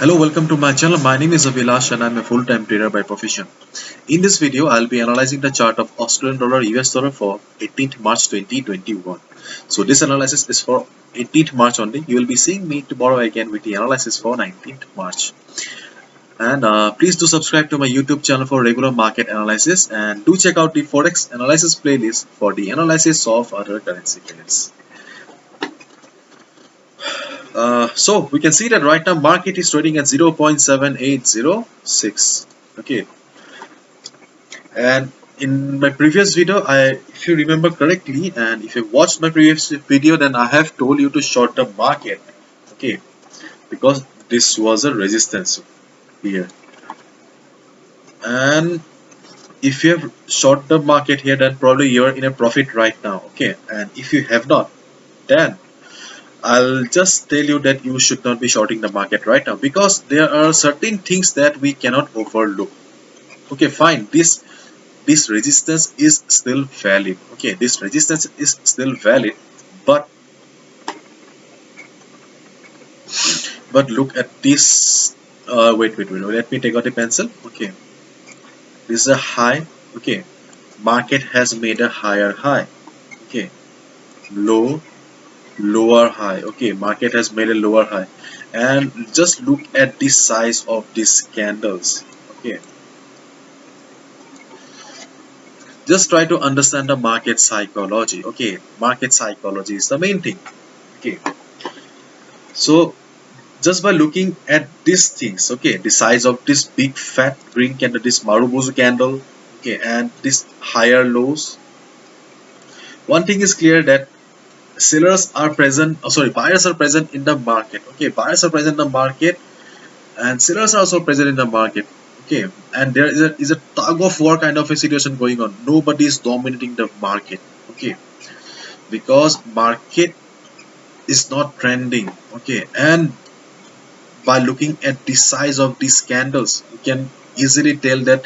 Hello, welcome to my channel. My name is Abhilash and I'm a full-time trader by profession. In this video, I'll be analyzing the chart of Australian dollar US dollar for 18th March 2021. So this analysis is for 18th March only. You will be seeing me tomorrow again with the analysis for 19th March. And please do subscribe to my YouTube channel for regular market analysis and do check out the Forex analysis playlist for the analysis of other currency pairs. So we can see that right now market is trading at 0.7806. Okay, and in my previous video, if you remember correctly, and if you watched my previous video, then I have told you to short the market. Okay, because this was a resistance here, and if you have short the market here, then probably you're in a profit right now. Okay, and if you have not, then I'll just tell you that you should not be shorting the market right now because there are certain things that we cannot overlook. Okay, fine. This resistance is still valid. Okay, this resistance is still valid, but look at this. Wait. Let me take out the pencil. Okay, this is a high. Okay, market has made a higher high. Okay, low, lower high. Okay, market has made a lower high, and just look at the size of these candles. Okay, just try to understand the market psychology. Okay, market psychology is the main thing. Okay, so just by looking at these things, okay, the size of this big fat green candle, this marubozu candle, okay, and this higher lows, one thing is clear that sellers are present, buyers are present in the market. Okay, buyers are present in the market and sellers are also present in the market. Okay, and there is a tug of war kind of a situation going on. Nobody is dominating the market. Okay, because market is not trending. Okay, and by looking at the size of these candles, you can easily tell that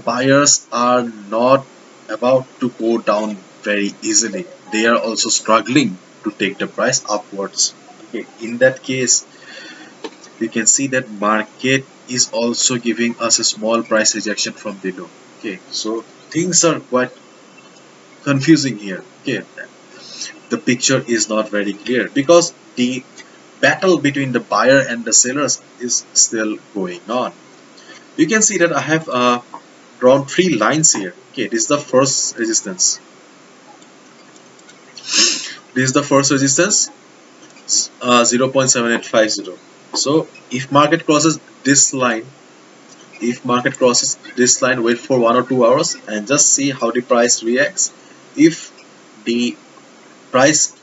buyers are not about to go down very easily. They are also struggling to take the price upwards. Okay, in that case, you can see that market is also giving us a small price rejection from below. Okay, so things are quite confusing here. Okay, the picture is not very clear because the battle between the buyer and the sellers is still going on. You can see that I have drawn three lines here. Okay, this is the first resistance. This is the first resistance, 0.7850. So if market crosses this line, wait for 1 or 2 hours and just see how the price reacts. If the price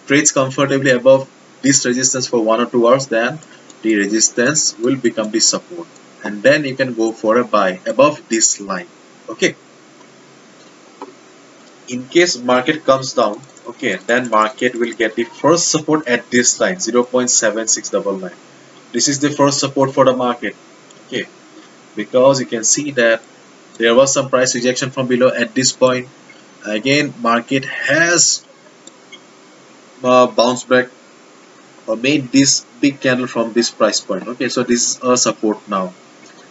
trades comfortably above this resistance for 1 or 2 hours, then the resistance will become the support, and then you can go for a buy above this line. Okay, in case market comes down, okay, then market will get the first support at this line, 0.7699. This is the first support for the market. Okay, because you can see that there was some price rejection from below at this point. Again, market has bounced back or made this big candle from this price point. Okay, so this is a support now,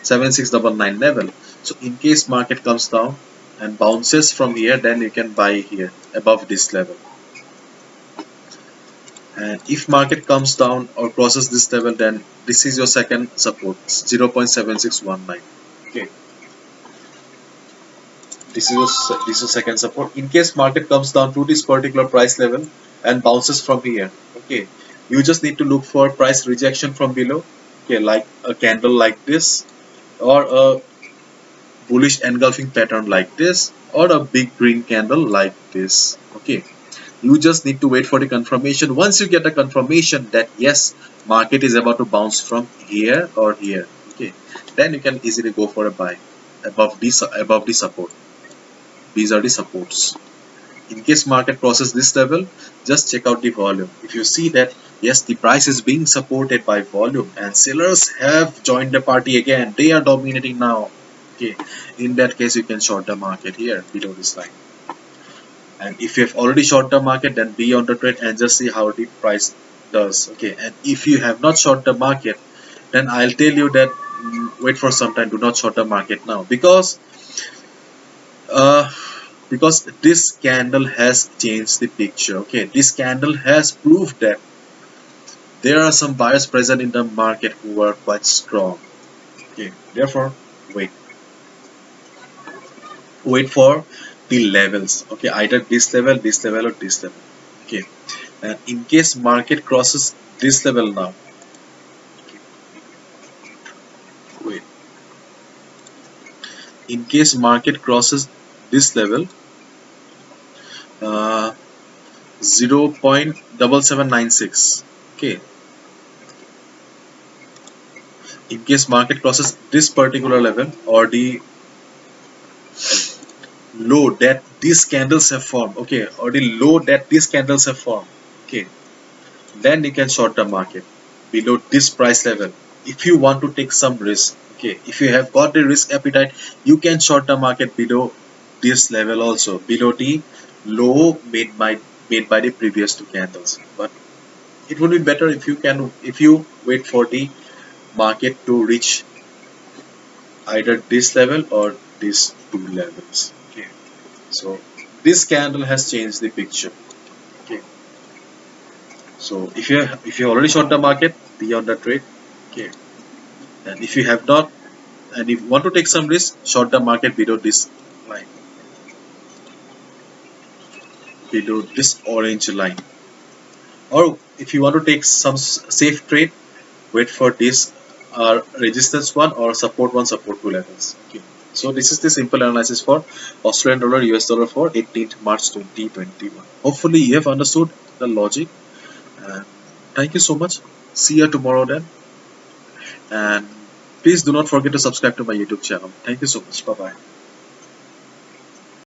7699 level. So in case market comes down and bounces from here, then you can buy here above this level. And if market comes down or crosses this level, then this is your second support, 0.7619. Okay, this is second support. In case market comes down to this particular price level and bounces from here, okay, you just need to look for price rejection from below. Okay, like a candle like this, or a bullish engulfing pattern like this, or a big green candle like this. Okay, you just need to wait for the confirmation. Once you get a confirmation that yes, market is about to bounce from here or here, okay, then you can easily go for a buy above the support. These are the supports. In case market crosses this level, just check out the volume. If you see that yes, the price is being supported by volume and sellers have joined the party again, they are dominating now. Okay, in that case you can short the market here below this line. And if you have already short the market, then be on the trade and just see how the price does. Okay, and if you have not short the market, then I'll tell you that wait for some time, do not short the market now, uh, because this candle has changed the picture. Okay, this candle has proved that there are some buyers present in the market who are quite strong. Okay, therefore wait, wait for the levels. Okay, either this level or this level. Okay, and in case market crosses this level now, wait, in case market crosses this level, uh, 0.7796. Okay, in case market crosses this particular level, or the low that these candles have formed, okay, or the low that these candles have formed, okay, then you can short the market below this price level. If you want to take some risk, okay, if you have got the risk appetite, you can short the market below this level also, below the low made by the previous two candles. But it would be better if you can, if you wait for the market to reach either this level or these two levels. Okay, so this candle has changed the picture. Okay, so if you already short the market, be on the trade. Okay, and if you have not, and if you want to take some risk, short the market below this line, below this orange line. Or if you want to take some safe trade, wait for this resistance one or support two levels. Okay. So this is the simple analysis for Australian dollar US dollar for 18th March 2021. Hopefully you have understood the logic, and thank you so much. See you tomorrow then, and please do not forget to subscribe to my YouTube channel. Thank you so much. Bye bye.